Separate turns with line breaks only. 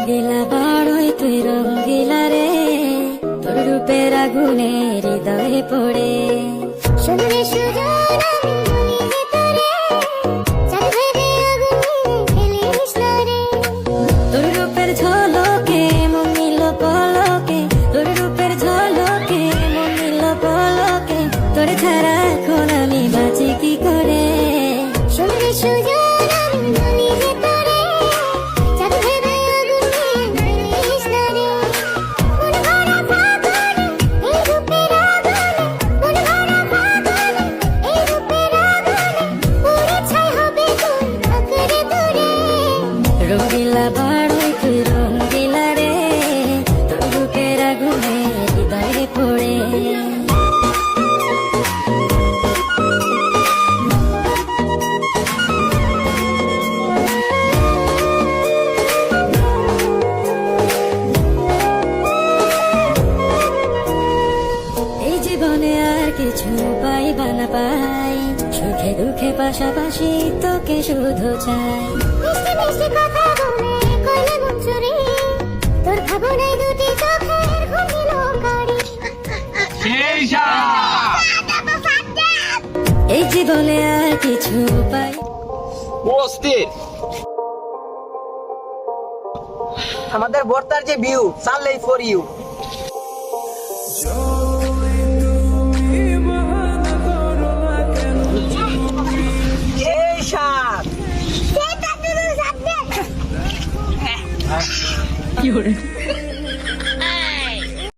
রঙ্গিলা বড়ই তুই রঙ্গিলা রে, তোর রূপের আগুনে হৃদয়ে পড়ে।
শুনলে সুজন আমি বলি যে তোরে, চাঁদ ভেবে আগুনে ফেলিস না রে।
তোর রূপের ঝলকে মন নিল পলকে, তোর রূপের ঝলকে মন নিল পলকে, তোর ছাড়া এখন আমি বাঁচি কি করে।
শুনলে সুজন আমি বলি যে তোরে, চাঁদ ভেবে আগুনে ফেলিস না রে। মন ভরা ফাগুনে এই রূপের আগুনে, মন ভরা ফাগুনে এই রূপের আগুনে, পুড়ে ছাই হবে তোর আঁকড়ে ধরে।
রঙ্গিলা বড়ই তুই রঙ্গিলা রে, তোর রূপের আগুনে হৃদয়ে পড়ে। এই জীবনে আর কিছু পাইবা না পাই, সুখে দুঃখে পাশাপাশি তোকে শুধু চাই।
মিষ্টি মিষ্টি কথা বলে কইলে মন চুরি, তোর ভাবনায় দুটি চোখের ঘুমিল গাড়ি।
এই জীবনে আর কিছু পাই।
অস্থির আমাদের বর্তার যে ভিউ সানলাই ফর ইউ। এই শাক
সেটা তুমি সাথে
কি